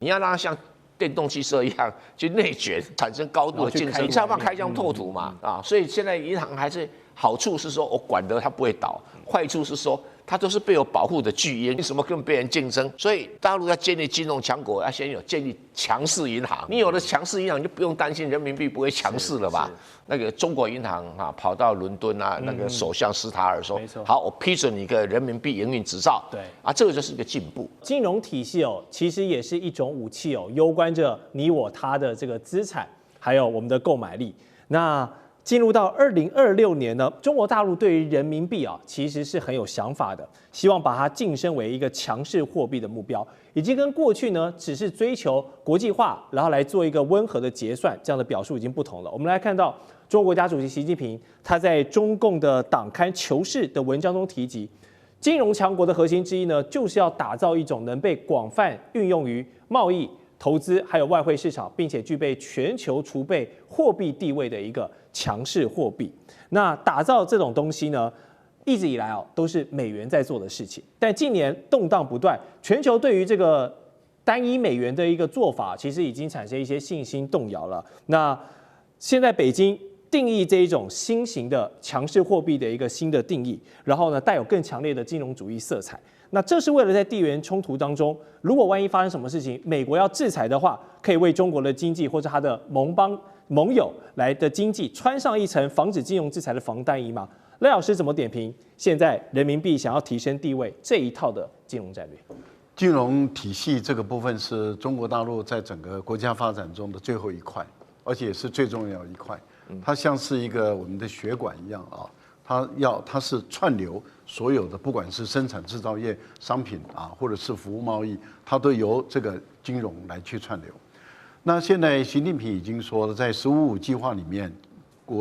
你要让它像电动汽车一样去内卷，产生高度的竞争，才有办法开疆拓土嘛啊！所以现在银行还是好处是说我管得它不会倒，坏处是说它都是被我保护的巨婴，为什么跟别人竞争？所以大陆要建立金融强国，要先有建立强势银行。你有了强势银行，你就不用担心人民币不会强势了吧？那个中国银行啊，跑到伦敦啊，那个首相斯塔尔说，好，我批准你一个人民币营运执照。对啊，这个就是一个进步。金融体系哦，其实也是一种武器哦，攸关着你我他的这个资产，还有我们的购买力。那进入到2026年呢，中国大陆对于人民币啊，其实是很有想法的，希望把它晋升为一个强势货币的目标，已经跟过去呢只是追求国际化，然后来做一个温和的结算，这样的表述已经不同了。我们来看到中国国家主席习近平他在中共的党刊《求是》的文章中提及，金融强国的核心之一呢，就是要打造一种能被广泛运用于贸易、投资还有外汇市场，并且具备全球储备货币地位的一个强势货币。那打造这种东西呢，一直以来都是美元在做的事情，但近年动荡不断，全球对于这个单一美元的一个做法，其实已经产生一些信心动摇了。那现在北京定义这一种新型的强势货币的一个新的定义，然后呢，带有更强烈的金融主义色彩。那这是为了在地缘冲突当中，如果万一发生什么事情，美国要制裁的话，可以为中国的经济或者它的盟友来的经济穿上一层防止金融制裁的防弹衣吗？赖老师怎么点评现在人民币想要提升地位这一套的金融战略？金融体系这个部分是中国大陆在整个国家发展中的最后一块，而且也是最重要的一块。它像是一个我们的血管一样啊，它是串流所有的，不管是生产制造业、商品啊，或者是服务贸易，它都由这个金融来去串流。那现在习近平已经说了，在“15+5”计划里面，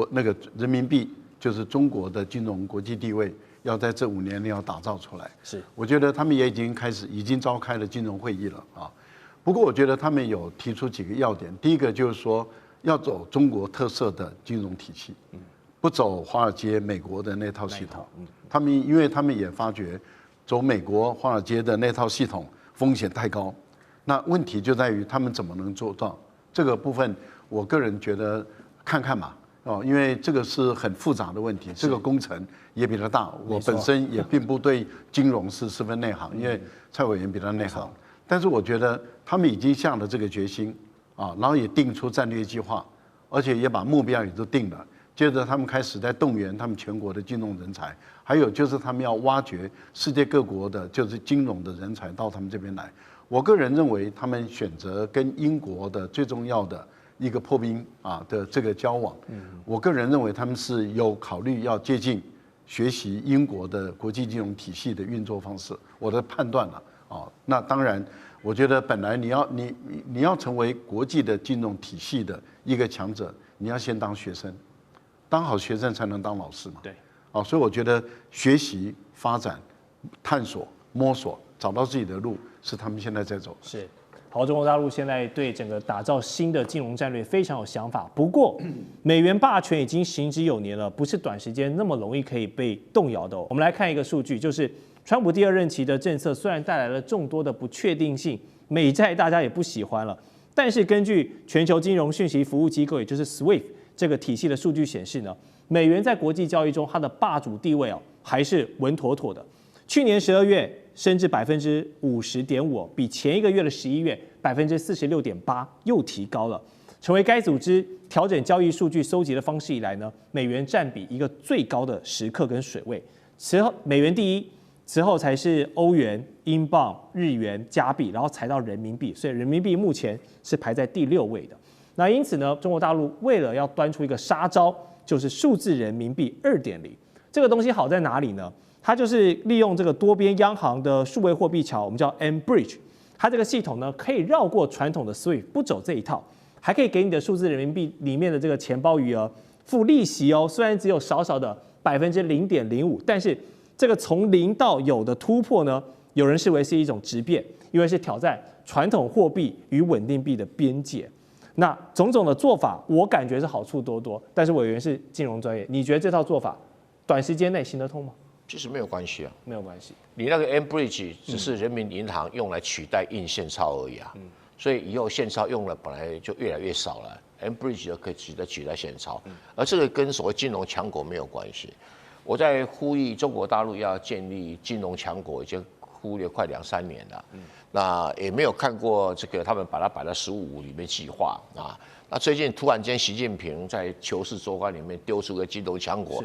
那个人民币就是中国的金融国际地位，要在这5年内要打造出来。是，我觉得他们也已经召开了金融会议了啊。不过我觉得他们有提出几个要点，第一个就是说要走中国特色的金融体系，不走华尔街美国的那套系统。因为他们也发觉，走美国华尔街的那套系统风险太高。那问题就在于他们怎么能做到这个部分？我个人觉得看看嘛，因为这个是很复杂的问题，这个工程也比较大。我本身也并不对金融是十分内行，因为蔡委员比较内行。但是我觉得他们已经下了这个决心啊，然后也定出战略计划，而且也把目标也都定了。接着他们开始在动员他们全国的金融人才，还有就是他们要挖掘世界各国的就是金融的人才到他们这边来。我个人认为，他们选择跟英国的最重要的一个破冰的这个交往，我个人认为他们是有考虑要接近学习英国的国际金融体系的运作方式。我的判断了那当然，我觉得本来你要成为国际的金融体系的一个强者，你要先当学生，当好学生才能当老师嘛。对，所以我觉得学习、发展、探索、摸索，找到自己的路。是他们现在在走。是，好，中国大陆现在对整个打造新的金融战略非常有想法。不过，美元霸权已经行之有年了，不是短时间那么容易可以被动摇的我们来看一个数据，就是川普第2任期的政策虽然带来了众多的不确定性，美债大家也不喜欢了，但是根据全球金融讯息服务机构，也就是 SWIFT 这个体系的数据显示呢，美元在国际交易中它的霸主地位还是稳妥妥的。去年12月。升至50.5%，比前一个月的11月46.8%又提高了，成为该组织调整交易数据收集的方式以来呢，美元占比一个最高的时刻跟水位。此后美元第一，此后才是欧元、英镑、日元、加币，然后才到人民币，所以人民币目前是排在第6位的。那因此呢，中国大陆为了要端出一个杀招，就是数字人民币2.0，这个东西好在哪里呢？它就是利用这个多边央行的数位货币桥，我们叫 mBridge， 它这个系统呢可以绕过传统的 SWIFT， 不走这一套，还可以给你的数字人民币里面的这个钱包余额付利息虽然只有少少的0.05%，但是这个从0到有的突破呢，有人视为是一种质变，因为是挑战传统货币与稳定币的边界。那种种的做法，我感觉是好处多多，但是委员是金融专业，你觉得这套做法短时间内行得通吗？其实没有关系没有关系。你那个 mBridge 只是人民银行用来取代印现钞而已所以以后现钞用了本来就越来越少了 ，Enbridge 就可以取代现钞，而这个跟所谓金融强国没有关系。我在呼吁中国大陆要建立金融强国，已经呼吁了快2-3年了，那也没有看过这个他们把它摆在15里面计划啊。那最近突然间，习近平在《求是周刊》里面丢出个金融强国，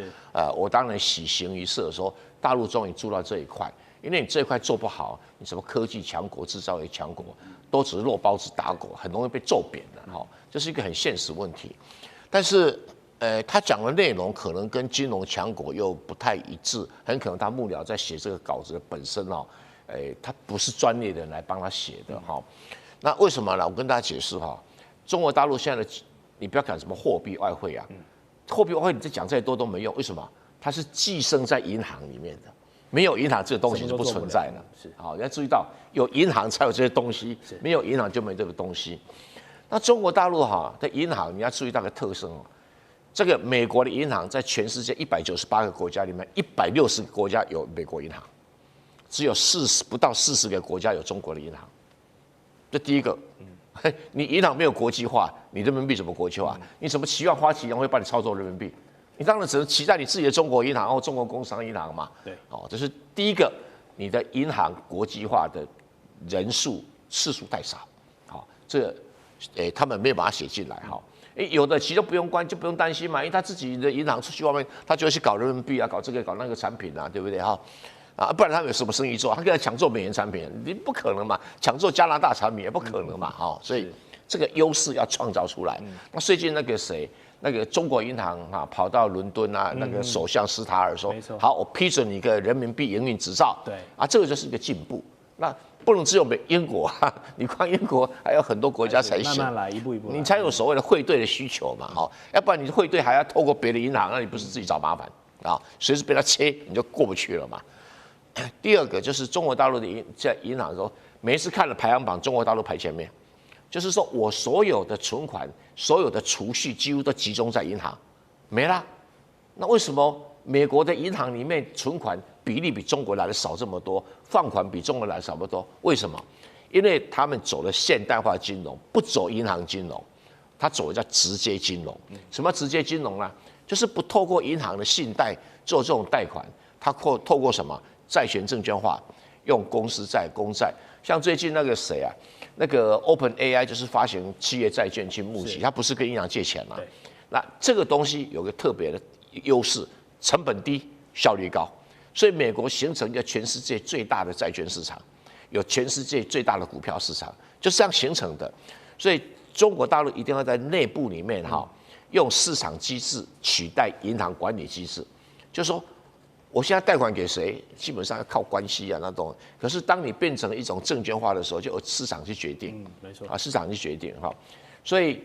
我当然喜形于色，说大陆终于做到这一块，因为你这一块做不好，你什么科技强国、制造业强国，都只是肉包子打狗，很容易被揍扁的哈，这是一个很现实问题。但是，他讲的内容可能跟金融强国又不太一致，很可能他幕僚在写这个稿子的本身哦，他不是专业的人来帮他写的哈。那为什么呢？我跟大家解释哈。中国大陆现在的，你不要讲什么货币外汇啊，货币外汇你再讲再多都没用，为什么？它是寄生在银行里面的，没有银行这个东西是不存在的。是，好，你要注意到，有银行才有这些东西，没有银行就没这个东西。那中国大陆的银行，你要注意到个特征哦，这个美国的银行在全世界198个国家里面，160个国家有美国银行，只有不到40个国家有中国的银行，这第一个。你银行没有国际化，你人民币怎么国际化？你怎么期望花旗银行会帮你操作人民币？你当然只能期待你自己的中国银行或中国工商银行嘛。对，这是第一个，你的银行国际化的人数次数太少。好，这个，他们没有把它写进来哈。有的其实不用担心嘛，因为他自己的银行出去外面，他就会去搞人民币啊，搞这个搞那个产品啊，对不对哈？不然他们有什么生意做？他跟他抢做美元产品，你不可能嘛？抢做加拿大产品也不可能嘛？所以这个优势要创造出来。那最近那个中国银行跑到伦敦啊，那个首相施塔尔说，好，我批准你一个人民币营运执照。对这个就是一个进步。那不能只有英国你光英国还有很多国家才行，慢慢来，一步一步来，你才有所谓的汇兑的需求嘛。要不然你汇兑还要透过别的银行，那你不是自己找麻烦啊？随时被他切，你就过不去了嘛。第二个就是中国大陆的在银行的时候，每一次看了排行榜，中国大陆排前面，就是说我所有的存款、所有的储蓄几乎都集中在银行，没啦。那为什么美国的银行里面存款比例比中国来的少这么多，放款比中国来的少这么多？为什么？因为他们走了现代化金融，不走银行金融，他走的叫直接金融。什么直接金融呢？就是不透过银行的信贷做这种贷款，他透过什么？债权证券化，用公司债、公债，像最近那个谁啊，那个 OpenAI 就是发行企业债券去募集，他不是跟银行借钱嘛？那这个东西有个特别的优势，成本低，效率高，所以美国形成一个全世界最大的债券市场，有全世界最大的股票市场，就是这样形成的。所以中国大陆一定要在内部里面用市场机制取代银行管理机制，就是说。我现在贷款给谁，基本上要靠关系啊那种。可是当你变成一种证券化的时候，就由市场去决定。没错市场去决定所以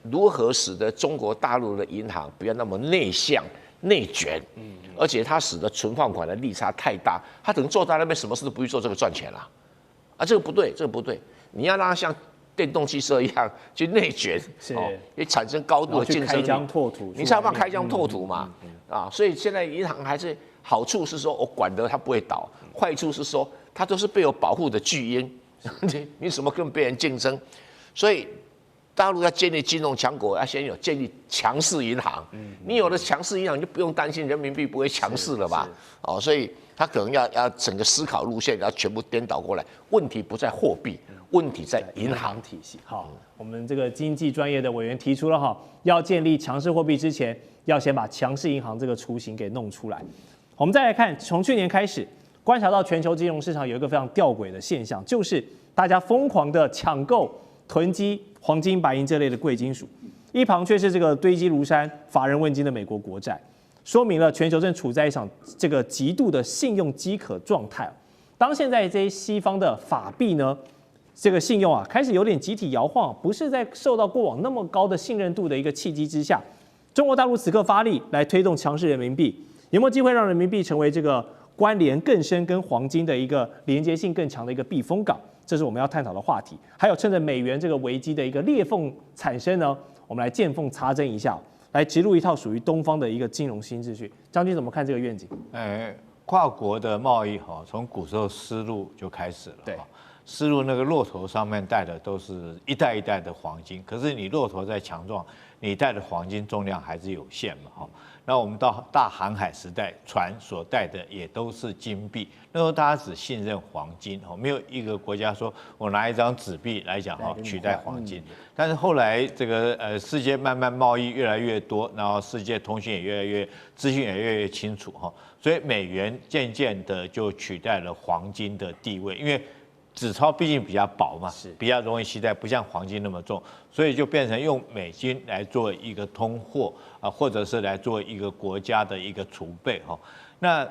如何使得中国大陆的银行不要那么内向、内卷，而且它使得存放款的利差太大，它等于坐在那边什么事都不去做，这个赚钱啦。这个不对，这个不对。你要让它像电动汽车一样去内卷，也产生高度的竞争力。开疆拓土，你才要开疆拓土嘛。所以现在银行还是。好处是说我管得它不会倒，坏处是说它都是被我保护的巨婴，你怎么跟别人竞争？所以大陆要建立金融强国，要先有建立强势银行。你有了强势银行，你就不用担心人民币不会强势了吧？所以他可能要整个思考路线要全部颠倒过来。问题不在货币，问题在银行体系。好，我们这个经济专业的委员提出了要建立强势货币之前，要先把强势银行这个雏形给弄出来。我们再来看，从去年开始，观察到全球金融市场有一个非常吊诡的现象，就是大家疯狂的抢购、囤积黄金、白银这类的贵金属，一旁却是这个堆积如山、乏人问津的美国国债，说明了全球正处在一场这个极度的信用饥渴状态。当现在这些西方的法币呢，这个信用开始有点集体摇晃，不是在受到过往那么高的信任度的一个契机之下，中国大陆此刻发力来推动强势人民币。有没有机会让人民币成为这个关联更深、跟黄金的一个连接性更强的一个避风港？这是我们要探讨的话题。还有，趁着美元这个危机的一个裂缝产生呢，我们来见缝插针一下，来植入一套属于东方的一个金融新秩序。将军怎么看这个愿景？跨国的贸易从古时候丝路就开始了。对，丝路那个骆驼上面带的都是一袋一袋的黄金，可是你骆驼再强壮，你带的黄金重量还是有限嘛，哈。那我们到大航海时代，船所带的也都是金币。那时候大家只信任黄金，没有一个国家说我拿一张纸币来讲取代黄金。但是后来这个世界慢慢贸易越来越多，然后世界通讯也越来越资讯也越来越清楚哈，所以美元渐渐的就取代了黄金的地位，因为纸钞毕竟比较薄嘛，比较容易携带，不像黄金那么重，所以就变成用美金来做一个通货啊，或者是来做一个国家的一个储备哈。那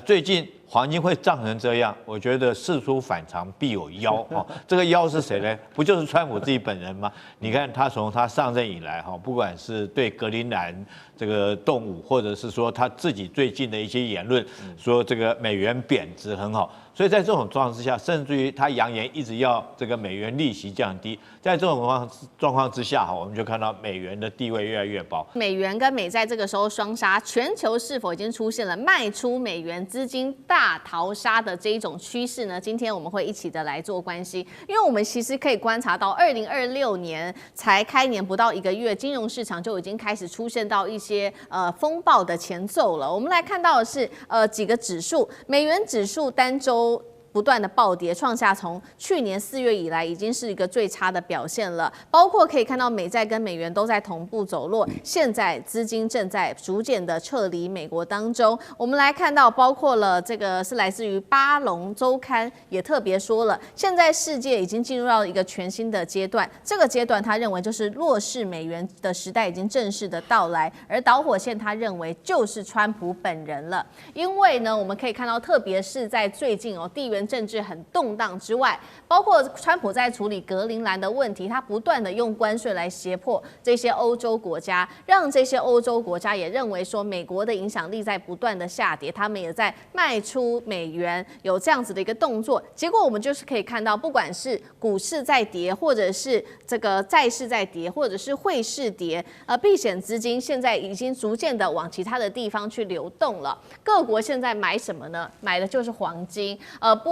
最近黄金会涨成这样，我觉得事出反常必有妖哈。这个妖是谁呢？不就是川普自己本人吗？你看他从他上任以来哈，不管是对格陵兰这个动武，或者是说他自己最近的一些言论，说这个美元贬值很好。所以在这种状况之下，甚至于他扬言一直要这个美元利息降低，在这种状况之下，我们就看到美元的地位越来越薄。美元跟美债这个时候双杀，全球是否已经出现了卖出美元资金大逃杀的这一种趋势呢？今天我们会一起的来做关系，因为我们其实可以观察到，2026年才开年不到1个月，金融市场就已经开始出现到一些风暴的前奏了。我们来看到的是几个指数，美元指数单周不断的暴跌，创下从去年4月以来已经是一个最差的表现了。包括可以看到美债跟美元都在同步走弱，现在资金正在逐渐的撤离美国当中。我们来看到，包括了这个是来自于巴龙周刊也特别说了，现在世界已经进入到一个全新的阶段，这个阶段他认为就是弱势美元的时代已经正式的到来，而导火线他认为就是川普本人了。因为呢，我们可以看到，特别是在最近地缘政治很动荡之外，包括川普在处理格陵兰的问题，他不断的用关税来胁迫这些欧洲国家，让这些欧洲国家也认为说美国的影响力在不断的下跌，他们也在卖出美元，有这样子的一个动作。结果我们就是可以看到，不管是股市在跌，或者是这个债市在跌，或者是汇市跌，避险资金现在已经逐渐的往其他的地方去流动了。各国现在买什么呢？买的就是黄金。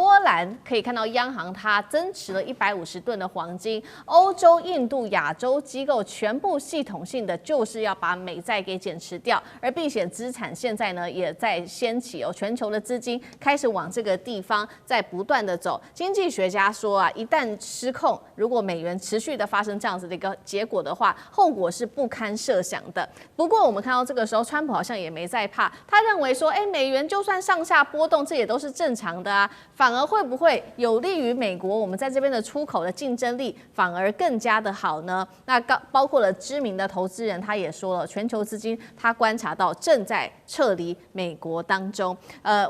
波兰可以看到央行它增持了150吨的黄金，欧洲、印度、亚洲机构全部系统性的就是要把美债给减持掉，而避险资产现在呢也在掀起全球的资金开始往这个地方在不断的走。经济学家说啊，一旦失控，如果美元持续的发生这样子的一个结果的话，后果是不堪设想的。不过我们看到这个时候，川普好像也没在怕，他认为说，美元就算上下波动，这也都是正常的啊。反而会不会有利于美国我们在这边的出口的竞争力反而更加的好呢？那包括了知名的投资人他也说了，全球资金他观察到正在撤离美国当中。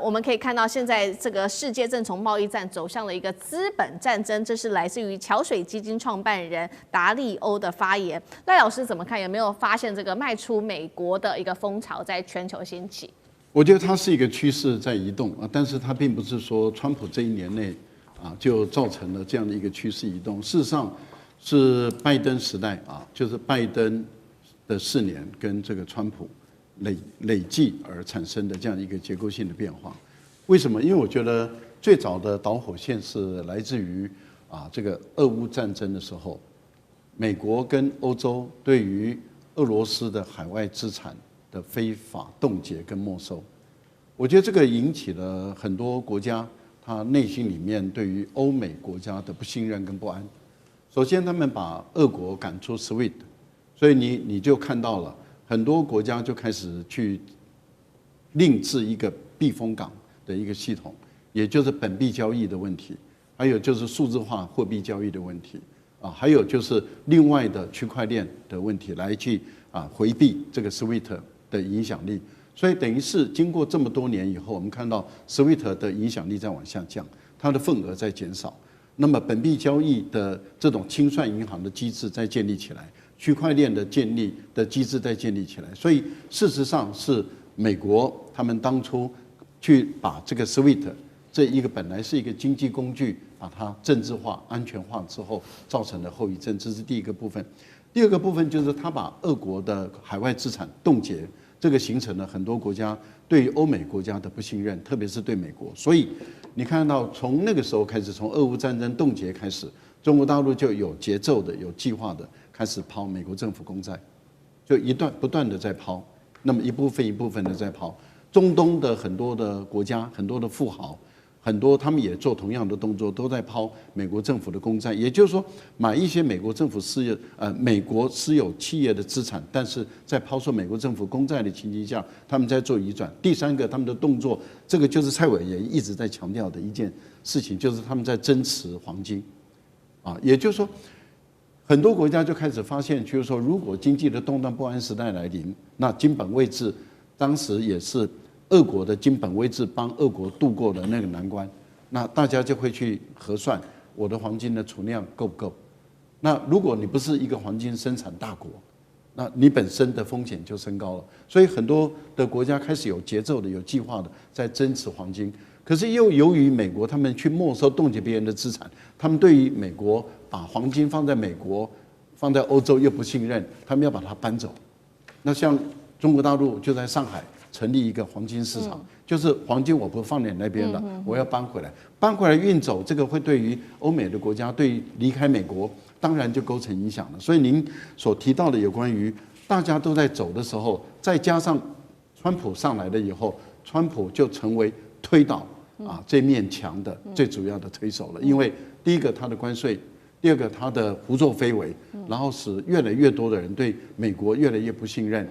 我们可以看到现在这个世界正从贸易战走向了一个资本战争，这是来自于桥水基金创办人达利欧的发言。赖老师怎么看？有没有发现这个卖出美国的一个风潮在全球兴起？我觉得它是一个趋势在移动啊，但是它并不是说川普这一年内就造成了这样的一个趋势移动。事实上是拜登时代就是拜登的4年跟这个川普累计而产生的这样一个结构性的变化。为什么？因为我觉得最早的导火线是来自于这个俄乌战争的时候，美国跟欧洲对于俄罗斯的海外资产的非法冻结跟没收，我觉得这个引起了很多国家他内心里面对于欧美国家的不信任跟不安。首先，他们把俄国赶出 SWIFT， 所以你就看到了很多国家就开始去另制一个避风港的一个系统，也就是本币交易的问题，还有就是数字化货币交易的问题还有就是另外的区块链的问题，来去回避这个 SWIFT 的影响力。所以等于是经过这么多年以后，我们看到 SWIFT 的影响力在往下降，它的份额在减少。那么本币交易的这种清算银行的机制在建立起来，区块链的建立的机制在建立起来。所以事实上是美国他们当初去把这个 SWIFT 这一个本来是一个经济工具，把它政治化、安全化之后造成的后遗症，这是第一个部分。第二个部分就是他把俄国的海外资产冻结，这个形成了很多国家对于欧美国家的不信任，特别是对美国。所以你看到从那个时候开始，从俄乌战争冻结开始，中国大陆就有节奏的、有计划的开始抛美国政府公债，就不断的在抛，那么一部分一部分的在抛。中东的很多的国家、很多的富豪。很多他们也做同样的动作，都在抛美国政府的公债，也就是说，买一些美国政府美国私有企业的资产，但是在抛售美国政府公债的情形下，他们在做移转。第三个，他们的动作，这个就是蔡委员一直在强调的一件事情，就是他们在增持黄金，也就是说，很多国家就开始发现，就是说，如果经济的动荡不安时代来临，那金本位制当时也是。俄国的金本位制帮俄国度过了那个难关，那大家就会去核算我的黄金的储量够不够。那如果你不是一个黄金生产大国，那你本身的风险就升高了。所以很多的国家开始有节奏的、有计划的在增持黄金。可是又由于美国他们去没收、冻结别人的资产，他们对于美国把黄金放在美国、放在欧洲又不信任，他们要把它搬走。那像中国大陆就在上海。成立一个黄金市场，就是黄金我不放在那边了，我要搬回来运走，这个会对于欧美的国家，对于离开美国，当然就构成影响了。所以您所提到的有关于大家都在走的时候，再加上川普上来了以后，川普就成为推倒这面墙的最主要的推手了。因为第一个他的关税，第二个他的胡作非为，然后使越来越多的人对美国越来越不信任。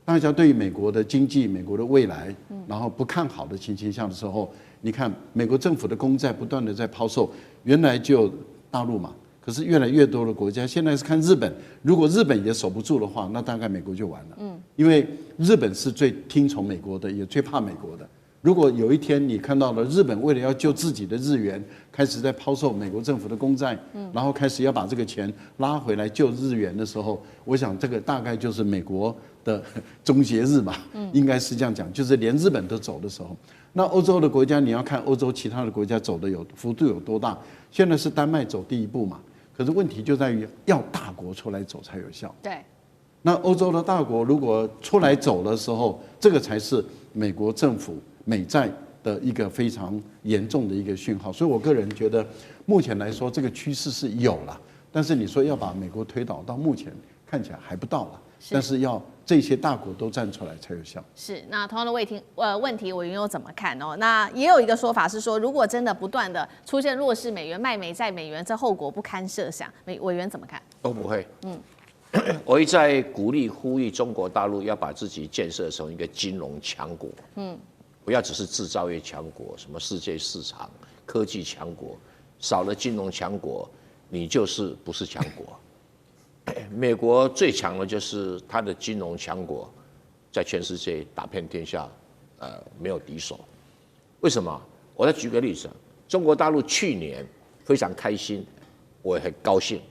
大家对于美国的经济、美国的未来，然后不看好的情形下的时候，你看美国政府的公债不断的在抛售，原来就大陆嘛，可是越来越多的国家，现在是看日本，如果日本也守不住的话，那大概美国就完了。因为日本是最听从美国的，也最怕美国的。如果有一天你看到了日本为了要救自己的日元，开始在抛售美国政府的公债，然后开始要把这个钱拉回来救日元的时候，我想这个大概就是美国的终结日吧，应该是这样讲，就是连日本都走的时候。那欧洲的国家，你要看欧洲其他的国家走的幅度有多大。现在是丹麦走第一步嘛，可是问题就在于要大国出来走才有效。对。那欧洲的大国如果出来走的时候，这个才是美国政府美债的一个非常严重的一个讯号。所以我个人觉得，目前来说这个趋势是有了，但是你说要把美国推倒，到目前看起来还不到了。但是要这些大国都站出来才有效。是，那同样的问题，委员又怎么看哦？那也有一个说法是说，如果真的不断的出现弱势美元、卖美债美元，这后果不堪设想。委员怎么看？都不会。我一再鼓励呼吁中国大陆要把自己建设成一个金融强国。不要只是制造业强国，什么世界市场、科技强国，少了金融强国，你就是不是强国。美国最强的就是它的金融强国，在全世界打遍天下，没有敌手。为什么？我再举个例子，中国大陆去年非常开心，我也很高兴，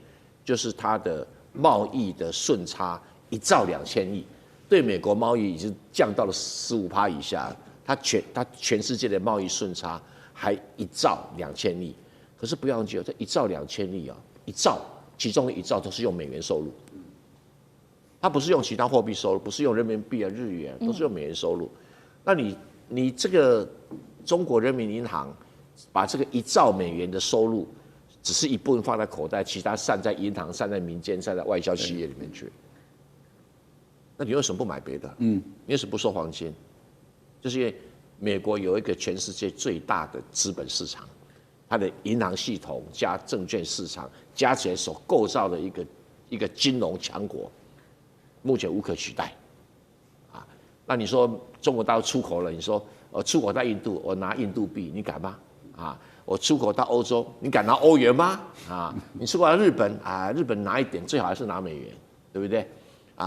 就是它的贸易的顺差1兆2000亿，对美国贸易已经降到了15%以下，它全世界的贸易顺差还1兆2000亿。可是不要忘记，这1兆2000亿啊，1兆。其中的1兆都是用美元收入，它不是用其他货币收入，不是用人民币啊、日元，都是用美元收入。那你这个中国人民银行把这个1兆美元的收入，只是一部分放在口袋，其他散在银行、散在民间、散在外销企业里面去。那你为什么不买别的？你为什么不收黄金？就是因为美国有一个全世界最大的资本市场。它的银行系统加证券市场加起来所构造的一个金融强国，目前无可取代，那你说中国大陆出口了，你说出口到印度，我拿印度币，你敢吗？我出口到欧洲，你敢拿欧元吗？你出口到日本日本拿一点，最好还是拿美元，对不对？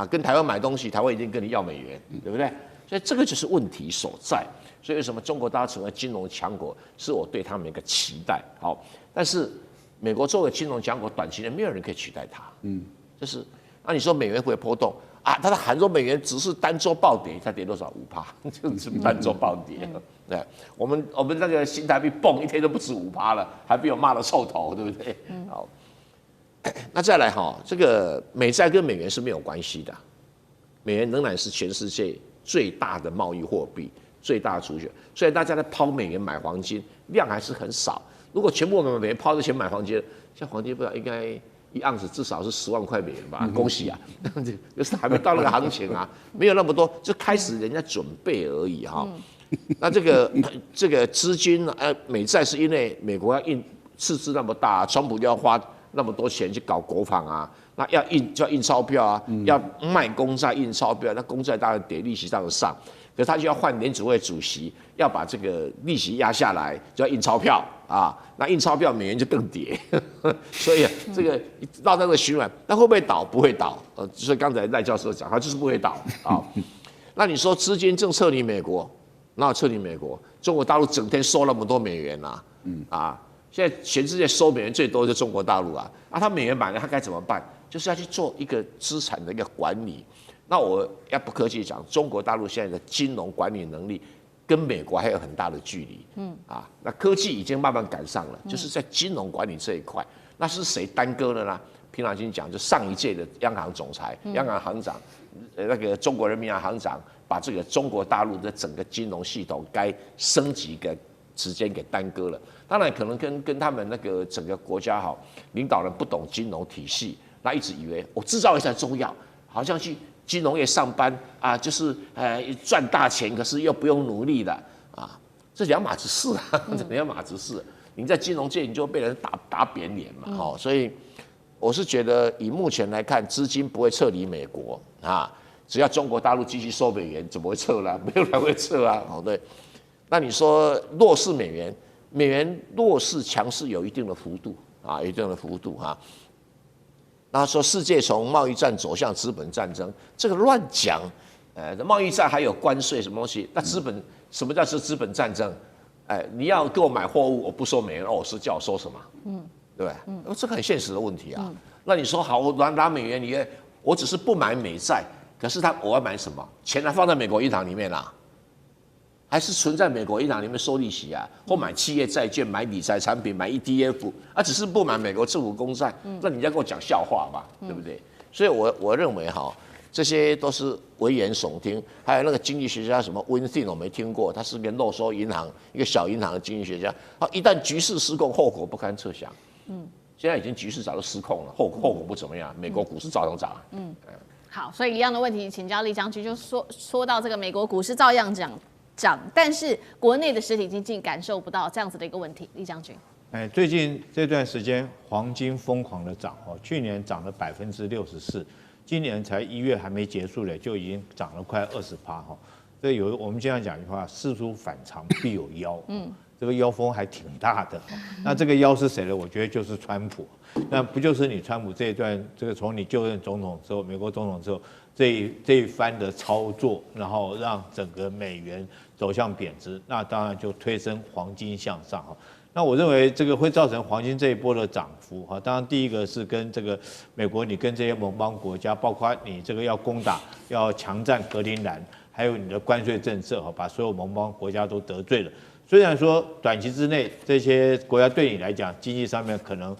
跟台湾买东西，台湾一定跟你要美元，对不对？所以这个就是问题所在。所以为什么中国大陆成为金融强国，是我对他们一个期待。好，但是美国作为金融强国，短期内没有人可以取代它。就是那你说美元会不会波动它的韩洲美元只是单周暴跌，它跌多少5%，就是单周暴跌。对，我们那个新台币蹦一天都不止5%了，还被我骂得臭头，对不对？好，那再来这个美债跟美元是没有关系的，美元仍然是全世界最大的贸易货币，最大的储蓄。所以大家在抛美元买黄金，量还是很少。如果全部美元抛的钱买黄金，像黄金不知道应该1盎司至少是10万块美元吧？恭喜啊！就是还没到那个行情啊，没有那么多，就开始人家准备而已哈。那这个资金美债是因为美国要赤字那么大，川普要花那么多钱去搞国防啊，那要印钞票啊，要卖公债印钞票，那公债当然跌，利息当然上，可是他就要换联储会主席，要把这个利息压下来，就要印钞票啊，那印钞票美元就更跌，所以这个绕那个循环，那会不会倒？不会倒，所以刚才赖教授讲，他就是不会倒啊。那你说资金正撤离美国，那撤离美国，中国大陆整天收那么多美元啊，现在全世界收美元最多的就是中国大陆啊，他美元买了，他该怎么办？就是要去做一个资产的一个管理。那我要不客气讲，中国大陆现在的金融管理能力跟美国还有很大的距离。那科技已经慢慢赶上了，就是在金融管理这一块，那是谁耽搁了呢？平常心讲，就上一届的央行总裁、央行行长，那个中国人民银行行长，把这个中国大陆的整个金融系统该升级的时间给耽搁了。当然，可能跟他们那个整个国家领导人不懂金融体系，那一直以为我制造业才重要，好像去金融业上班啊，就是赚大钱，可是又不用努力的啊，这两码子事啊，这两码子事。你在金融界你就被人打扁脸嘛，所以我是觉得以目前来看，资金不会撤离美国啊，只要中国大陆继续收美元，怎么会撤呢？没有人会撤啊，对。那你说弱势美元，美元弱势强势有一定的幅度啊，有一定的幅度啊。然后说世界从贸易战走向资本战争，这个乱讲。贸易战还有关税什么东西？那什么叫资本战争？你要给我买货物，我不收美元，是叫我收什么？对不对？这个很现实的问题啊。那你说好，我拿美元，我只是不买美债，可是我要买什么？钱还放在美国银行里面啦。还是存在美国银行里面收利息啊，或买企业债券、买理财产品、买 ETF，只是不买美国政府公债，那你在跟我讲笑话嘛，对不对？所以我认为这些都是危言耸听。还有那个经济学家什么 Weinstein 我没听过，他是个肉收银行一个小银行的经济学家，一旦局势失控，后果不堪设想。现在已经局势早就失控了，后果不怎么样，美国股市照样涨。好，所以一样的问题，请教厉将军，就说到这个美国股市照样涨，但是国内的实体经济感受不到这样子的一个问题，厉将军。最近这段时间黄金疯狂的涨去年涨了64%，今年才1月还没结束嘞，就已经涨了快20%所以我们经常讲一句话，事出反常必有妖。这个妖风还挺大的。那这个妖是谁呢？我觉得就是川普。那不就是你川普这一段从你就任总统之后，美国总统之后这一番的操作，然后让整个美元走向贬值，那当然就推升黄金向上那我认为这个会造成黄金这一波的涨幅当然第一个是跟这个美国你跟这些盟邦国家，包括你这个要攻打要强占格陵兰，还有你的关税政策把所有盟邦国家都得罪了。虽然说短期之内这些国家对你来讲经济上面可能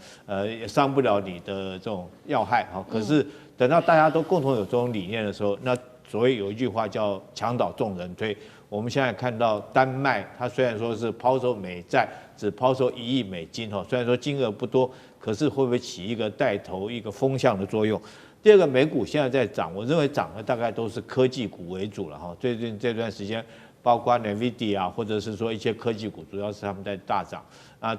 也伤不了你的这种要害可是等到大家都共同有这种理念的时候，那所谓有一句话叫墙倒众人推。我们现在看到丹麦，它虽然说是抛售美债，只抛售1亿美金虽然说金额不多，可是会不会起一个带头一个风向的作用？第二个，美股现在在涨，我认为涨的大概都是科技股为主了最近这段时间，包括 NVIDIA 或者是说一些科技股，主要是他们在大涨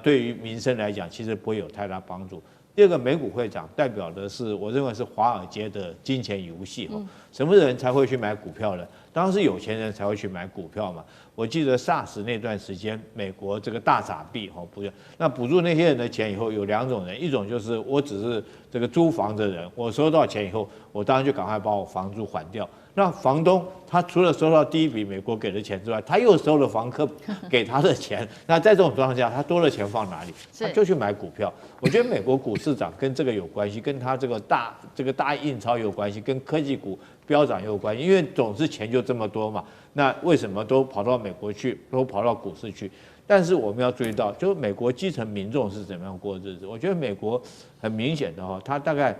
对于民生来讲，其实不会有太大帮助。第二个，美股会涨，代表的是我认为是华尔街的金钱游戏什么人才会去买股票呢？当然是有钱人才会去买股票嘛。我记得 SARS 那段时间，美国这个大撒币那补助那些人的钱以后，有2种人，一种就是我只是这个租房的人，我收到钱以后，我当然就赶快把我房租还掉。那房东他除了收到第一笔美国给的钱之外，他又收了房客给他的钱。那在这种状况下，他多了钱放哪里？他就去买股票。我觉得美国股市涨跟这个有关系，跟他这个大印钞有关系，跟科技股飙涨也有关系。因为总是钱就这么多嘛，那为什么都跑到美国去，都跑到股市去？但是我们要注意到，就是美国基层民众是怎么样过日子。我觉得美国很明显的它大概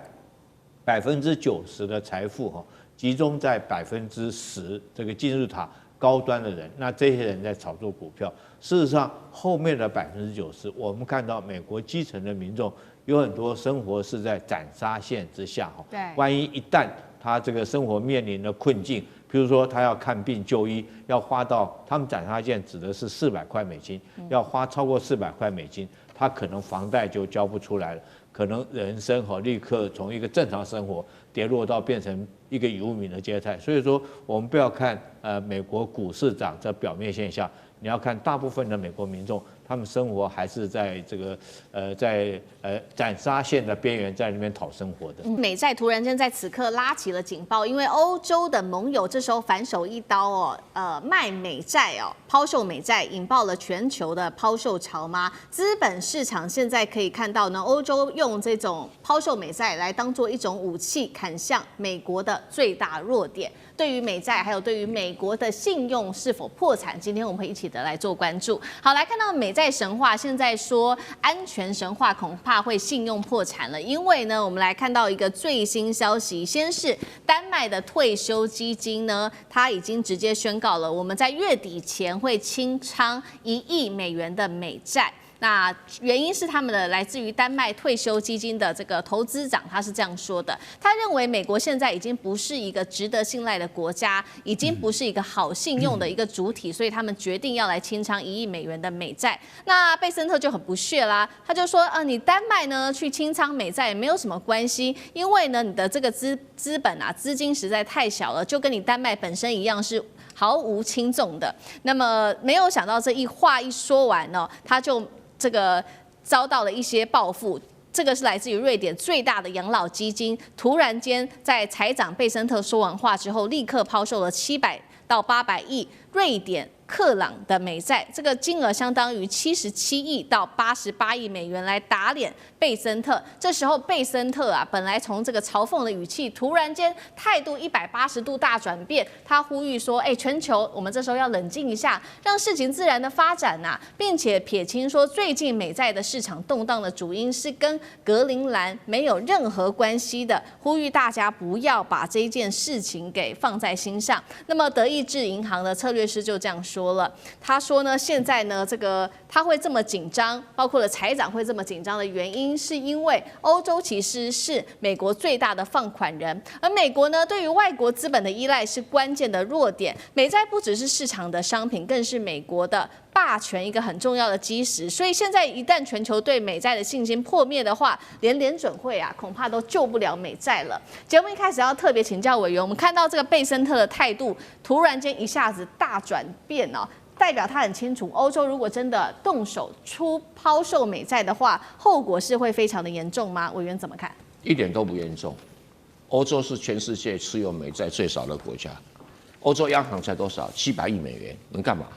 90%的财富集中在10%这个金字塔高端的人，那这些人在炒作股票。事实上，后面的90%，我们看到美国基层的民众有很多生活是在斩杀线之下哈。对，万一一旦他这个生活面临了困境，比如说他要看病就医，要花到他们斩杀线指的是400块美金，要花超过400块美金，他可能房贷就交不出来了，可能人生立刻从一个正常生活跌落到变成一个游民的阶态。所以说，我们不要看美国股市涨这表面现象，你要看大部分的美国民众，他们生活还是在这个斩杀线的边缘，在那边讨生活的。美债突然间在此刻拉起了警报，因为欧洲的盟友这时候反手一刀哦，卖美债哦，抛售美债，引爆了全球的抛售潮吗？资本市场现在可以看到呢，欧洲用这种抛售美债来当做一种武器，砍向美国的最大弱点。对于美债，还有对于美国的信用是否破产，今天我们会一起的来做关注。好，来看到美债神话，现在说安全神话恐怕会信用破产了，因为呢，我们来看到一个最新消息，先是丹麦的退休基金呢，它已经直接宣告了，我们在月底前会清仓1亿美元的美债。那原因是他们的来自于丹麦退休基金的这个投资长，他是这样说的：他认为美国现在已经不是一个值得信赖的国家，已经不是一个好信用的一个主体，所以他们决定要来清仓1亿美元的美债。那贝森特就很不屑啦，他就说你丹麦呢去清仓美债也没有什么关系，因为呢你的这个资本啊资金实在太小了，就跟你丹麦本身一样是毫无轻重的。那么没有想到这一话一说完呢，他就这个遭到了一些报复。这个是来自于瑞典最大的养老基金，突然间在财长贝森特说完话之后，立刻抛售了700到800亿瑞典克朗的美债，这个金额相当于77亿到88亿美元来打脸贝森特。这时候贝森特啊，本来从这个嘲讽的语气，突然间态度180度大转变，他呼吁说：全球我们这时候要冷静一下，让事情自然的发展呐，并且撇清说最近美债的市场动荡的主因是跟格陵兰没有任何关系的，呼吁大家不要把这件事情给放在心上。那么德意志银行的策略师就这样说了，他说呢，现在呢，这个他会这么紧张，包括了财长会这么紧张的原因，是因为欧洲其实是美国最大的放款人，而美国呢，对于外国资本的依赖是关键的弱点。美债不只是市场的商品，更是美国的霸权一个很重要的基石。所以现在一旦全球对美债的信心破灭的话，连联准会啊，恐怕都救不了美债了。节目一开始要特别请教委员，我们看到这个贝森特的态度突然间一下子大转变哦，代表他很清楚，欧洲如果真的动手抛售美债的话，后果是会非常的严重吗？委员怎么看？一点都不严重。欧洲是全世界持有美债最少的国家，欧洲央行才多少？700亿美元，能干嘛？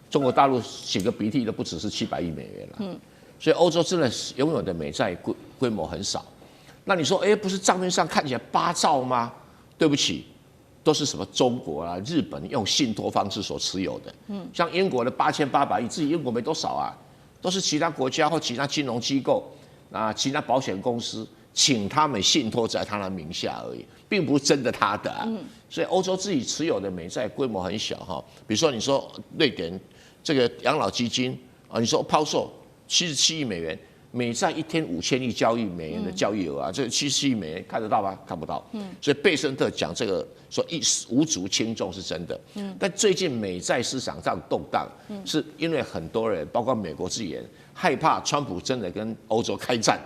中国大陆擤个鼻涕都不只是700亿美元了。所以欧洲真的拥有的美债规模很少。那你说，不是账面上看起来8兆吗？对不起，都是什么中国啊、日本用信托方式所持有的。像英国的8800亿，自己英国没多少啊，都是其他国家或其他金融机构啊、其他保险公司请他们信托在他的名下而已，并不是真的他的啊。所以欧洲自己持有的美债规模很小哈。比如说你说瑞典这个养老基金啊，你说抛售77亿美元。美债一天5000亿交易美元的交易额啊，这77亿美元看得到吗？看不到。所以贝森特讲这个说无足轻重是真的。但最近美债市场上动荡，是因为很多人，包括美国自己人，害怕川普真的跟欧洲开战。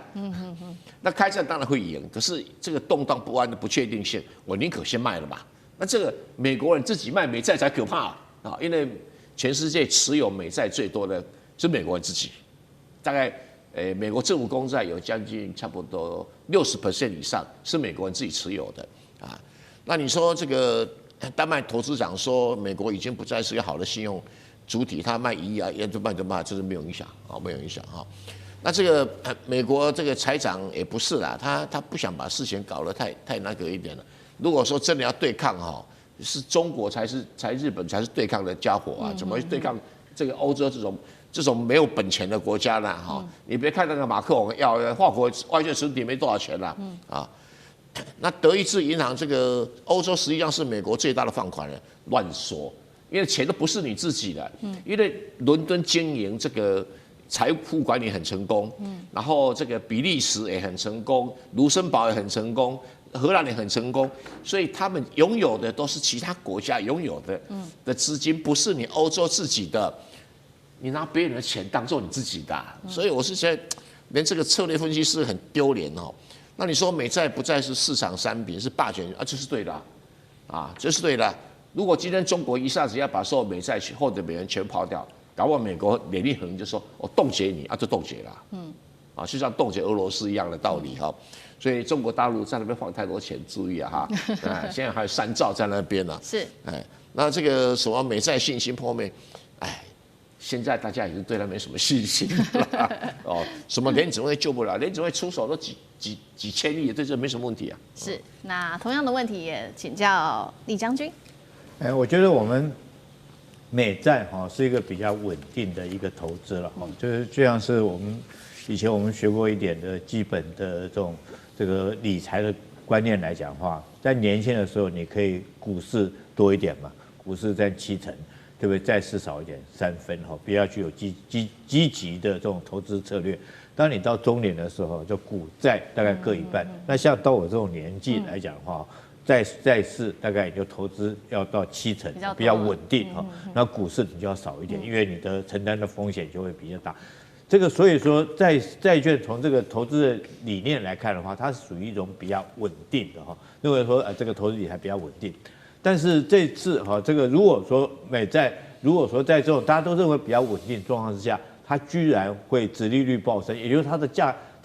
那开战当然会赢，可是这个动荡不安的不确定性，我宁可先卖了吧。那这个美国人自己卖美债才可怕啊，因为全世界持有美债最多的是美国人自己，大概。美国政府公债有将近差不多60% 以上是美国人自己持有的啊。那你说这个丹麦投资长说美国已经不再是一个好的信用主体，他卖1亿啊，就卖，这是没有影响啊，没有影响哈。那这个美国这个财长也不是啦，他不想把事情搞得太那个一点了。如果说真的要对抗哈，是中国才日本才是对抗的家伙啊，怎么对抗这个欧洲这种没有本钱的国家呢？哈，你别看那个马克龙要法国外汇存底没多少钱了啊。那德意志银行这个欧洲实际上是美国最大的放款人，乱说。因为钱都不是你自己的。因为伦敦经营这个财富管理很成功，然后这个比利时也很成功，卢森堡也很成功，荷兰也很成功，所以他们拥有的都是其他国家拥有的资金，不是你欧洲自己的。你拿别人的钱当做你自己的所以我是觉得，连这个策略分析师很丢脸哦。那你说美债不再是市场商品，是霸权啊，这是对的这是对的。如果今天中国一下子要把所有美债或者美元全抛掉，搞不好美国脸一横就说我冻结你就冻结了，就像冻结俄罗斯一样的道理哈。所以中国大陆在那边放太多钱，注意现在还有3兆在那边呢。是，那这个什么美债信心破灭，现在大家已经对他没什么信心了什么联准会救不了，联准会出手都几千亿，对这没什么问题啊。是，那同样的问题也请教李将军。我觉得我们美债是一个比较稳定的一个投资了就是就像是以前我们学过一点的基本的这个理财的观念来讲的话，在年轻的时候你可以股市多一点嘛，股市占7成。对不对？债市少一点，3分比较具有积极的这种投资策略。当你到中年的时候，就股债大概各一半。那像到我这种年纪来讲的话，债市大概你就投资要到7成，比较稳定那股市你就要少一点，因为你的承担的风险就会比较大。这个所以说债券从这个投资的理念来看的话，它是属于一种比较稳定的认为说这个投资理财比较稳定。但是这次这个如果说美债，如果说在这种大家都认为比较稳定状况之下，它居然会殖利率暴升，也就是它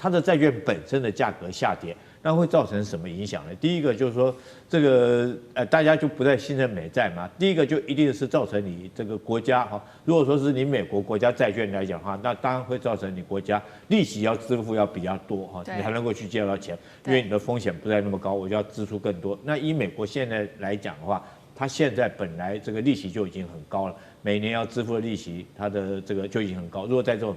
的债券本身的价格下跌，那会造成什么影响呢？第一个就是说，这个大家就不再信任美债嘛。第一个就一定是造成你这个国家如果说是你美国国家债券来讲的话，那当然会造成你国家利息要支付要比较多你才能够去借到钱，因为你的风险不再那么高，我就要支出更多。那以美国现在来讲的话，它现在本来这个利息就已经很高了，每年要支付的利息，它的这个就已经很高。如果在这种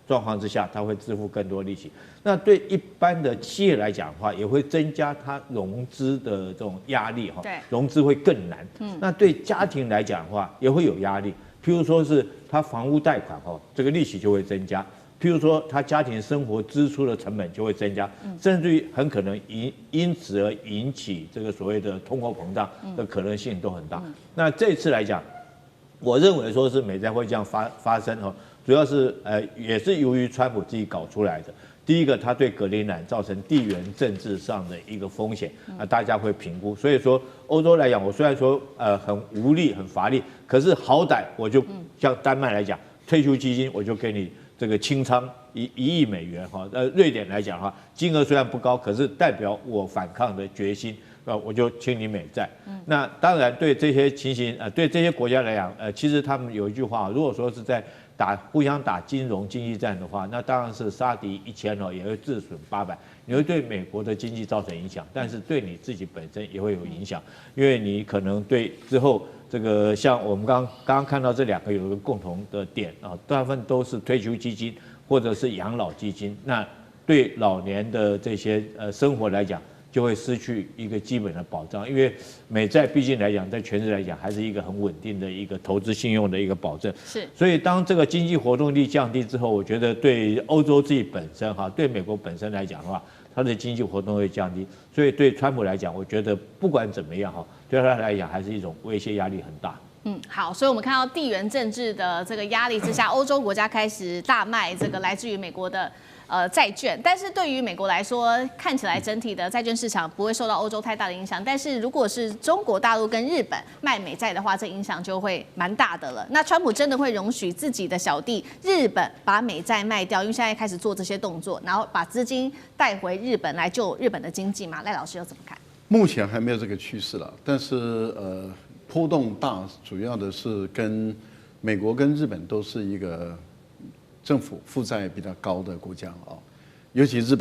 状况之下，它会支付更多利息。那对一般的企业来讲的话，也会增加它融资的这种压力融资会更难。那对家庭来讲的话，也会有压力。譬如说是它房屋贷款这个利息就会增加。譬如说，他家庭生活支出的成本就会增加，甚至于很可能因此而引起这个所谓的通货膨胀的可能性都很大。那这次来讲，我认为说是美债会这样发生主要是也是由于川普自己搞出来的。第一个，他对格陵兰造成地缘政治上的一个风险大家会评估。所以说，欧洲来讲，我虽然说很无力、很乏力，可是好歹我就像丹麦来讲，退休基金我就给你这个清仓1亿美元瑞典来讲的话，金额虽然不高，可是代表我反抗的决心我就清理美债。那当然对这些情形对这些国家来讲其实他们有一句话，如果说是在互相打金融经济战的话，那当然是杀敌1000也会自损800，你会对美国的经济造成影响，但是对你自己本身也会有影响，因为你可能对之后这个像我们刚刚看到这2个有一个共同的点大部分都是退休基金或者是养老基金，那对老年的这些生活来讲，就会失去一个基本的保障，因为美债毕竟来讲，在全世界来讲还是一个很稳定的一个投资信用的一个保证。是，所以当这个经济活动力降低之后，我觉得对欧洲自己本身对美国本身来讲的话，它的经济活动会降低，所以对川普来讲，我觉得不管怎么样对他来讲还是一种威胁压力很大。好，所以我们看到地缘政治的这个压力之下，欧洲国家开始大卖这个来自于美国的债券，但是对于美国来说，看起来整体的债券市场不会受到欧洲太大的影响。但是如果是中国大陆跟日本卖美债的话，这影响就会蛮大的了。那川普真的会容许自己的小弟日本把美债卖掉，因为现在开始做这些动作，然后把资金带回日本来救日本的经济吗？赖老师又怎么看？目前还没有这个趋势了，但是波动大，主要的是跟美国跟日本都是一个政府负债比较高的国家尤其日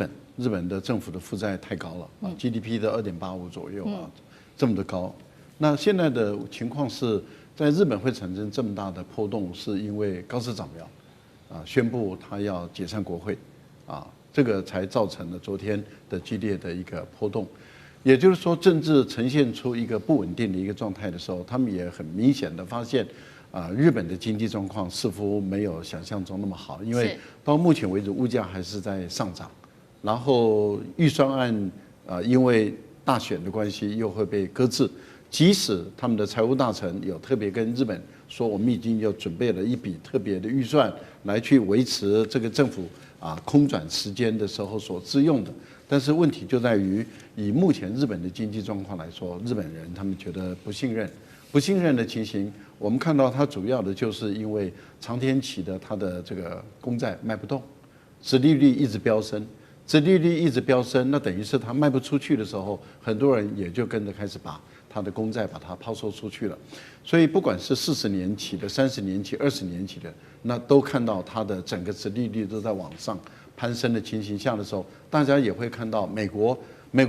本的政府的负债太高了GDP 的2.85左右这么的高。那现在的情况是在日本会产生这么大的波动，是因为高市早苗宣布他要解散国会这个才造成了昨天的剧烈的一个波动。也就是说，政治呈现出一个不稳定的一个状态的时候，他们也很明显的发现，日本的经济状况似乎没有想象中那么好，因为到目前为止物价还是在上涨，然后预算案因为大选的关系又会被搁置，即使他们的财务大臣有特别跟日本说，我们已经有准备了一笔特别的预算来去维持这个政府空转时间的时候所支用的。但是问题就在于，以目前日本的经济状况来说，日本人他们觉得不信任的情形，我们看到它主要的就是因为长天期的它的这个公债卖不动，殖利率一直飙升，那等于是它卖不出去的时候，很多人也就跟着开始把它的公债把它抛售出去了。所以不管是40年期的、30年期、20年期的，那都看到它的整个殖利率都在往上攀升的情形下的时候，大家也会看到美国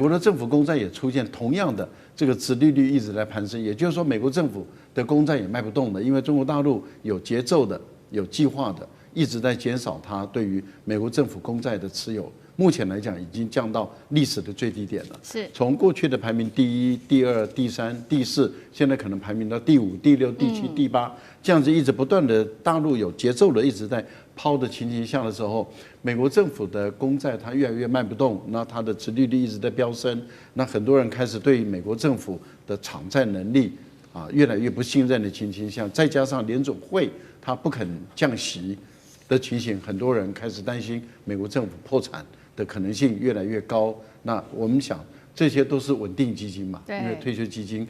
的政府公债也出现同样的这个殖利率一直在攀升，也就是说美国政府的公债也卖不动的，因为中国大陆有节奏的、有计划的一直在减少它对于美国政府公债的持有。目前来讲已经降到历史的最低点了，是从过去的排名第1、第2、第3、第4，现在可能排名到第5、第6、第7、第8，这样子一直不断的大陆有节奏的一直在抛的情形下的时候，美国政府的公债它越来越卖不动，那它的殖利率一直在飙升，那很多人开始对美国政府的偿债能力越来越不信任的情形下，再加上联总会它不肯降息的情形，很多人开始担心美国政府破产的可能性越来越高。那我们想，这些都是稳定基金嘛，因为退休基金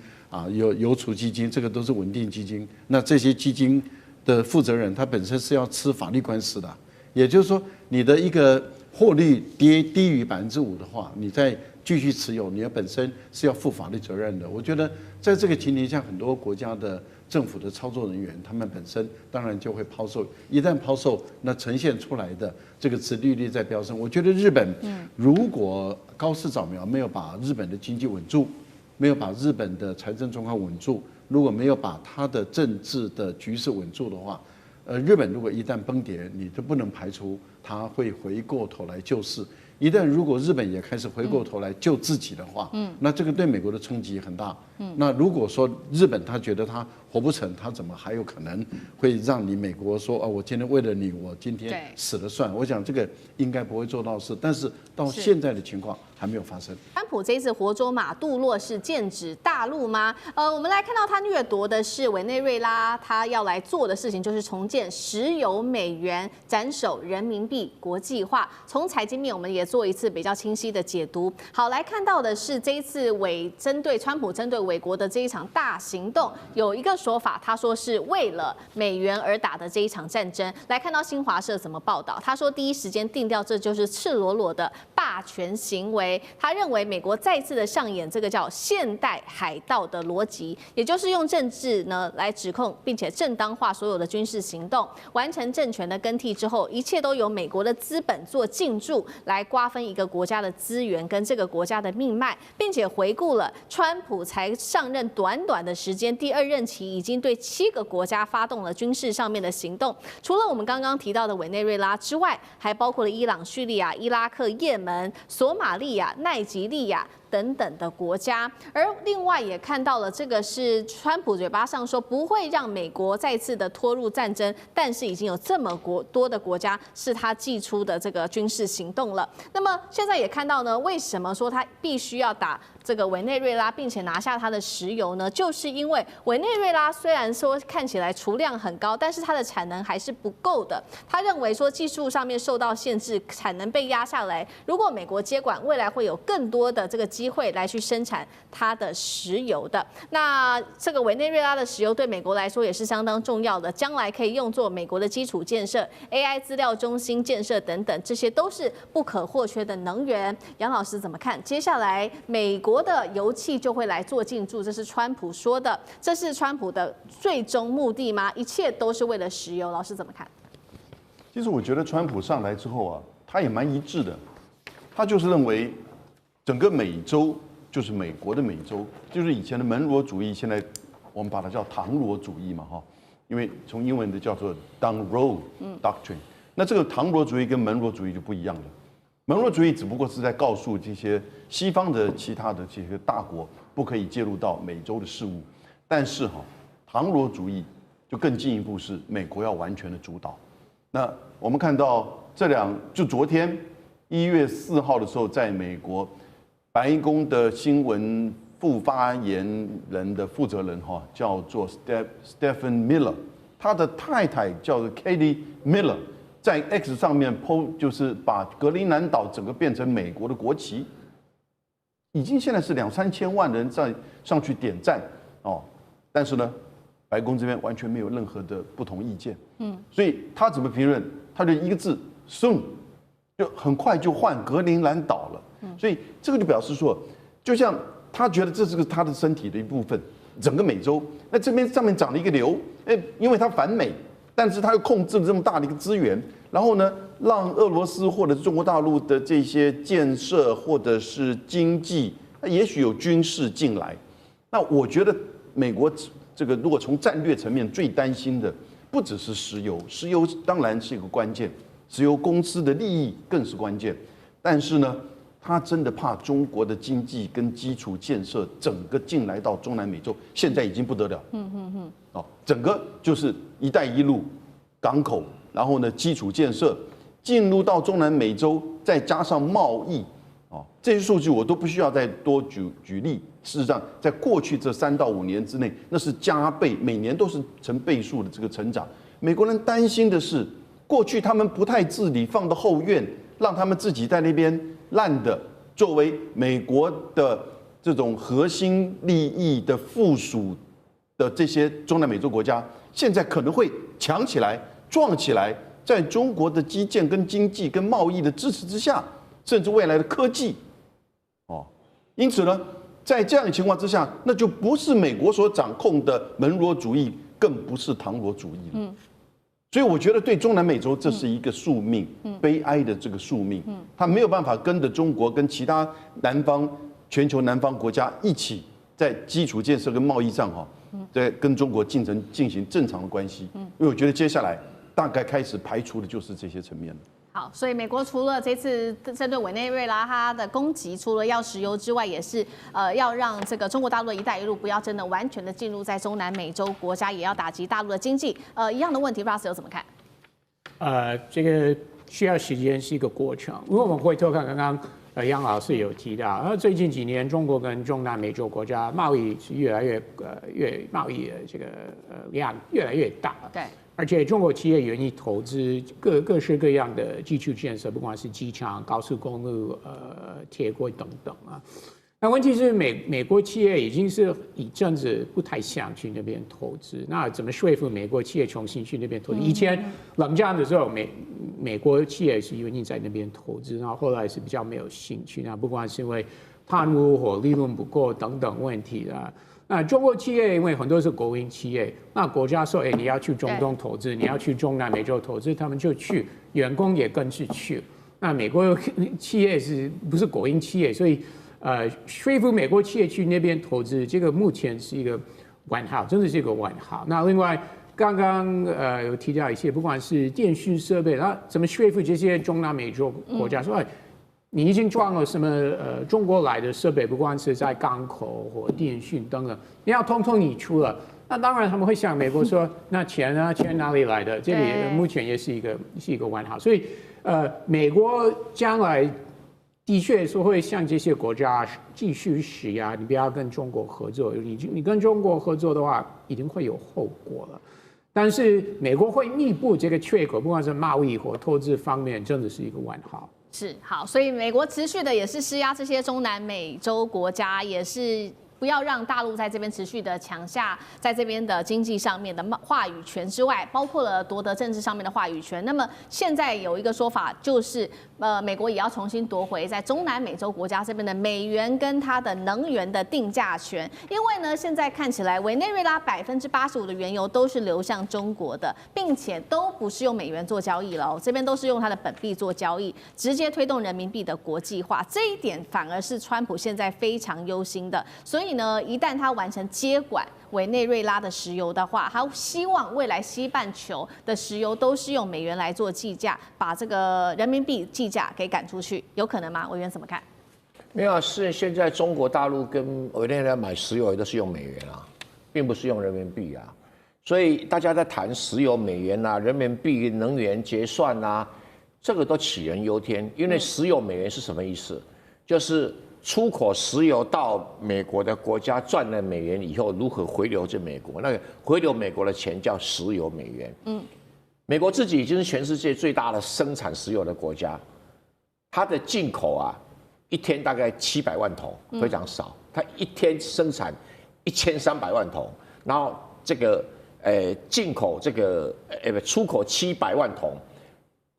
有储基金，这个都是稳定基金。那这些基金的负责人，他本身是要吃法律官司的，也就是说，你的一个获利低于5%的话，你再继续持有，你本身是要负法律责任的。我觉得在这个情形下，很多国家的政府的操作人员，他们本身当然就会抛售，一旦抛售，那呈现出来的这个殖利率在飙升。我觉得日本如果高市早苗没有把日本的经济稳住，没有把日本的财政状况稳住，如果没有把它的政治的局势稳住的话，日本如果一旦崩跌，你就不能排除它会回过头来救市。一旦如果日本也开始回过头来救自己的话，那这个对美国的冲击很大。那如果说日本他觉得他活不成，他怎么还有可能会让你美国说我今天为了你，我今天死了算？我想这个应该不会做到事，但是到现在的情况还没有发生。川普这一次活捉马杜洛是剑指大陆吗？我们来看到他掠夺的是委内瑞拉，他要来做的事情就是重建石油美元，斩首人民币国际化。从财经面，我们也做一次比较清晰的解读。好，来看到的是这一次川普针对美国的这一场大行动，有一个说法，他说是为了美元而打的这一场战争。来看到新华社怎么报道，他说第一时间定调这就是赤裸裸的霸权行为。他认为美国再次的上演这个叫现代海盗的逻辑，也就是用政治呢来指控，并且正当化所有的军事行动，完成政权的更替之后，一切都由美国的资本做进驻，来瓜分一个国家的资源跟这个国家的命脉，并且回顾了川普才上任短短的时间，第2任期已经对7个国家发动了军事上面的行动。除了我们刚刚提到的委内瑞拉之外，还包括了伊朗、叙利亚、伊拉克、也门、索马利亚、奈及利亚等等的国家。而另外也看到了，这个是川普嘴巴上说不会让美国再次的拖入战争，但是已经有这么多的国家是他祭出的这个军事行动了。那么现在也看到呢，为什么说他必须要打这个委内瑞拉，并且拿下它的石油呢？就是因为委内瑞拉虽然说看起来储量很高，但是它的产能还是不够的。他认为说技术上面受到限制，产能被压下来。如果美国接管，未来会有更多的这个机会来去生产它的石油的。那这个委内瑞拉的石油对美国来说也是相当重要的，将来可以用作美国的基础建设、AI 资料中心建设等等，这些都是不可或缺的能源。杨老师怎么看？接下来美国的油气就会来做进驻，这是川普说的，这是川普的最终目的吗？一切都是为了石油？老师怎么看？其实我觉得川普上来之后他也蛮一致的，他就是认为整个美洲就是美国的美洲，就是以前的门罗主义，现在我们把它叫唐罗主义嘛因为从英文的叫做 Monroe Doctrine。那这个唐罗主义跟门罗主义就不一样了。门罗主义只不过是在告诉这些西方的其他的这些大国不可以介入到美洲的事务，但是唐罗主义就更进一步是美国要完全的主导。那我们看到就昨天1月4号的时候，在美国白宫的新闻副发言人的负责人叫做 Stephen Miller， 他的太太叫做 Katie Miller， 在 X 上面 po 就是把格陵兰岛整个变成美国的国旗，已经现在是2-3千万人上去点赞但是呢，白宫这边完全没有任何的不同意见，所以他怎么评论？他就一个字 soon， 就很快就换格陵兰岛了，所以这个就表示说，就像他觉得这是他的身体的一部分，整个美洲，那这边上面长了一个瘤，因为他反美，但是他又控制了这么大的一个资源，然后呢，让俄罗斯或者是中国大陆的这些建设或者是经济，也许有军事进来，那我觉得美国这个如果从战略层面最担心的，不只是石油，石油当然是一个关键，石油公司的利益更是关键，但是呢，他真的怕中国的经济跟基础建设整个进来到中南美洲，现在已经不得了。整个就是“一带一路”港口，然后呢，基础建设进入到中南美洲，再加上贸易，这些数据我都不需要再多举例。事实上，在过去这3到5年之内，那是加倍，每年都是成倍数的这个成长。美国人担心的是，过去他们不太治理，放到后院，让他们自己在那边烂的，作为美国的这种核心利益的附属的这些中南美洲国家，现在可能会强起来、壮起来，在中国的基建、跟经济、跟贸易的支持之下，甚至未来的科技，因此呢，在这样的情况之下，那就不是美国所掌控的门罗主义，更不是唐罗主义了。所以我觉得对中南美洲这是一个宿命，悲哀的这个宿命，他没有办法跟着中国跟其他全球南方国家一起在基础建设跟贸易上在跟中国进行正常的关系。因为我觉得接下来大概开始排除的就是这些层面了。好，所以美国除了这次针对委内瑞拉它的攻击，除了要石油之外，也是要让这个中国大陆的一带一路不要真的完全的进入在中南美洲国家，也要打击大陆的经济。一样的问题 ，Russ 有怎么看？这个需要时间，是一个过程。因为我们回头看刚刚杨老师有提到，最近几年中国跟中南美洲国家贸易是越来越贸易的这个量越来越大。对。而且中国企业愿意投资各式各样的基础建设，不管是机场、高速公路、铁轨等等啊。那问题是美国企业已经是一阵子不太想去那边投资，那怎么说服美国企业重新去那边投资？以前冷战的时候，美国企业是愿意在那边投资，然后后来是比较没有兴趣，那不管是因为贪污或利润不够等等问题啊。那中国企业因为很多是国营企业，那国家说，你要去中东投资，你要去中南美洲投资，他们就去，员工也跟着去。那美国企业不是国营企业，所以说服美国企业去那边投资，这个目前是一个问号，真的是一个问号。那另外刚刚有提到一些，不管是电讯设备，那怎么说服这些中南美洲国家说？你已经装了什么中国来的设备，不管是在港口或电讯等等，你要通通你出了，那当然他们会想美国说，那钱呢？钱哪里来的？这里目前也是一个问号。所以美国将来的确说会向这些国家继续施压，你不要跟中国合作，你跟中国合作的话，一定会有后果了。但是美国会弥补这个缺口，不管是贸易或投资方面，真的是一个问号。是好，所以美国持续的也是施压这些中南美洲国家，也是不要让大陆在这边持续的抢下在这边的经济上面的话语权之外，包括了夺得政治上面的话语权。那么现在有一个说法就是，美国也要重新夺回在中南美洲国家这边的美元跟它的能源的定价权，因为呢，现在看起来委内瑞拉85%的原油都是流向中国的，并且都不是用美元做交易了，这边都是用它的本币做交易，直接推动人民币的国际化。这一点反而是川普现在非常忧心的，所以以呢，一旦他完成接管委内瑞拉的石油的话，他希望未来西半球的石油都是用美元来做计价，把这个人民币计价给赶出去，有可能吗？委员怎么看？没有啊，是现在中国大陆跟委内瑞拉买石油也都是用美元啊，并不是用人民币啊。所以大家在谈石油美元啊、人民币能源结算啊，这个都杞人忧天。因为石油美元是什么意思？就是出口石油到美国的国家赚了美元以后，如何回流至美国？那个回流美国的钱叫石油美元。美国自己已经是全世界最大的生产石油的国家，它的进口啊，一天大概700万桶，非常少。它一天生产1300万桶，然后这个进口这个出口700万桶，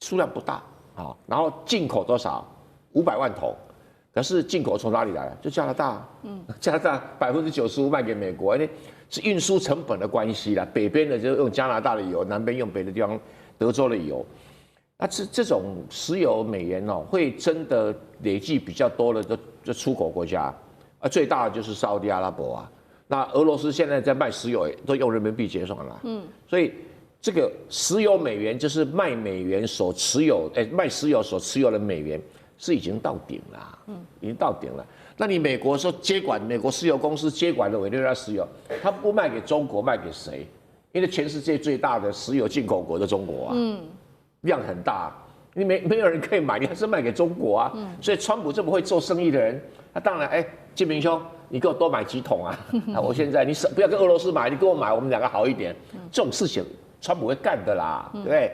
数量不大啊。然后进口多少？500万桶。可是进口从哪里来？就加拿大，加拿大95%卖给美国，因为是运输成本的关系啦。北边的就用加拿大的油，南边用别的地方德州的油。那这种石油美元哦，会真的累计比较多的就出口国家啊，最大的就是沙特阿拉伯啊。那俄罗斯现在在卖石油都用人民币结算了，所以这个石油美元就是卖美元所持有，卖石油所持有的美元是已经到顶了，已经到顶了。那你美国说接管美国石油公司接管了委内瑞拉石油，它不卖给中国，卖给谁？因为全世界最大的石油进口国的中国啊，量很大，你没有人可以买，你还是卖给中国啊。所以川普这么会做生意的人，他当然金明兄，你给我多买几桶啊！我现在你不要跟俄罗斯买，你跟我买，我们两个好一点。这种事情川普会干的啦，对不对？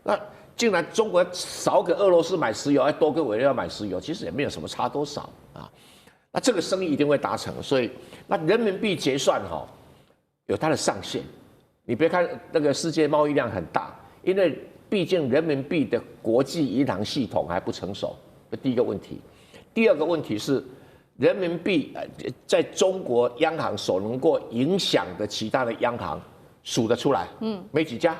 那竟然中国少给俄罗斯买石油，还多跟委内瑞拉买石油，其实也没有什么差多少啊。那这个生意一定会达成，所以那人民币结算有它的上限。你别看那个世界贸易量很大，因为毕竟人民币的国际银行系统还不成熟，这第一个问题。第二个问题是，人民币在中国央行所能够影响的其他的央行数得出来，没几家，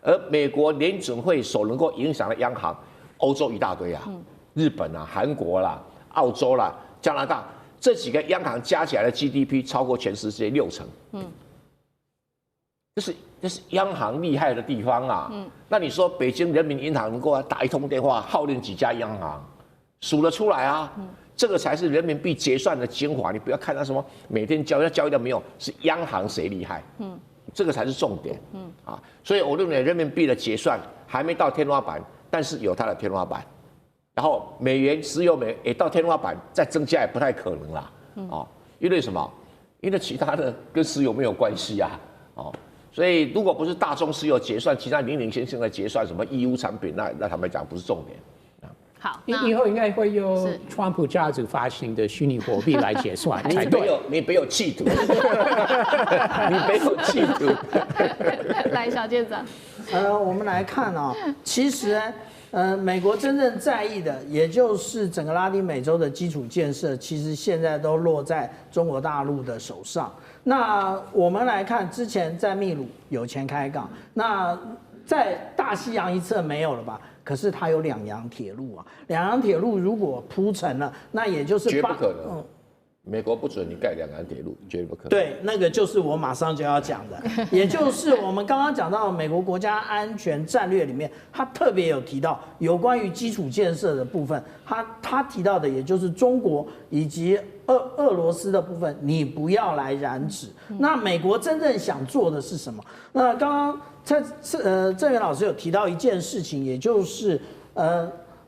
而美国联准会所能够影响的央行，欧洲一大堆啊，日本啊、韩国啦、澳洲啦、加拿大这几个央行加起来的 GDP 超过全世界60%，这是央行厉害的地方啊。那你说北京人民银行能够打一通电话号令几家央行，数得出来啊？这个才是人民币结算的精华。你不要看它什么每天交易到没有，是央行谁厉害？这个才是重点。所以我认为人民币的结算还没到天花板，但是有它的天花板。然后美元石油美元也到天花板，再增加也不太可能啦。因为什么？因为其他的跟石油没有关系啊。所以如果不是大宗石油结算，其他零零星星的结算，什么义乌产品，那坦白讲不是重点。好，以后应该会用川普家族发行的虚拟货币来结算才对。你没有企图，你没有企图。来，小舰长。我们来看其实美国真正在意的，也就是整个拉丁美洲的基础建设，其实现在都落在中国大陆的手上。那我们来看，之前在秘鲁有钱开港，那在大西洋一侧没有了吧？可是它有两洋铁路啊，两洋铁路如果铺成了，那也就是绝不可能。美国不准你盖两岸铁路，绝对不可能。对，那个就是我马上就要讲的，也就是我们刚刚讲到美国国家安全战略里面，他特别有提到有关于基础建设的部分，他提到的也就是中国以及俄罗斯的部分，你不要来染指。那美国真正想做的是什么？那刚刚郑源老师有提到一件事情，也就是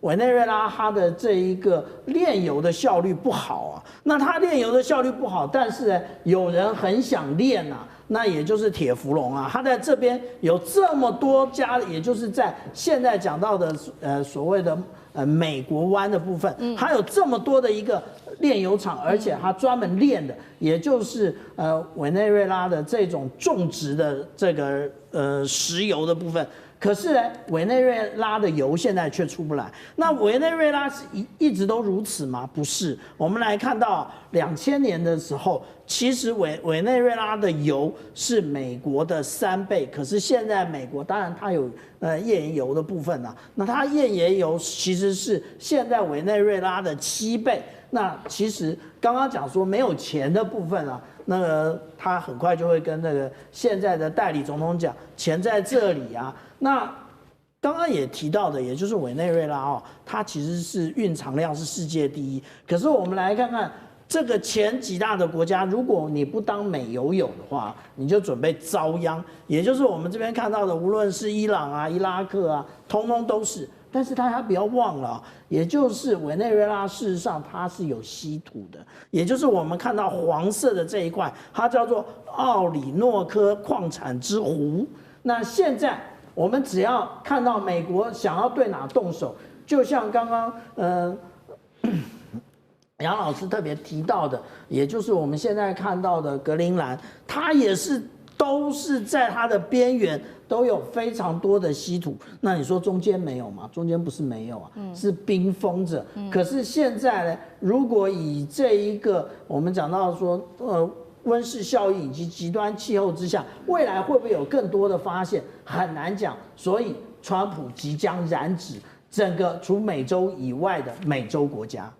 委内瑞拉它的这一个炼油的效率不好啊，那它炼油的效率不好，但是呢，有人很想炼啊，那也就是铁氟龙啊，它在这边有这么多家，也就是在现在讲到的所谓的美国湾的部分，它有这么多的一个炼油厂，而且它专门炼的，也就是委内瑞拉的这种种植的这个石油的部分。可是呢，委内瑞拉的油现在却出不来。那委内瑞拉是一直都如此吗？不是。我们来看到2000年的时候，其实委内瑞拉的油是美国的3倍。可是现在美国当然它有页岩油的部分啊，那它页岩油其实是现在委内瑞拉的7倍。那其实刚刚讲说没有钱的部分啊，那个他很快就会跟那个现在的代理总统讲，钱在这里啊。那刚刚也提到的，也就是委内瑞拉哦，它其实是蕴藏量是世界第一。可是我们来看看这个前几大的国家，如果你不当美友友的话，你就准备遭殃。也就是我们这边看到的，无论是伊朗啊、伊拉克啊，通通都是。但是大家不要忘了，也就是委内瑞拉事实上它是有稀土的，也就是我们看到黄色的这一块，它叫做奥里诺科矿产之湖。那现在我们只要看到美国想要对哪动手，就像刚刚杨老师特别提到的，也就是我们现在看到的格陵兰，它也是都是在它的边缘都有非常多的稀土。那你说中间没有吗？中间不是没有啊，是冰封着。可是现在呢，如果以这一个我们讲到说温室效应以及极端气候之下，未来会不会有更多的发现，很难讲。所以川普即将染指整个除美洲以外的美洲国家。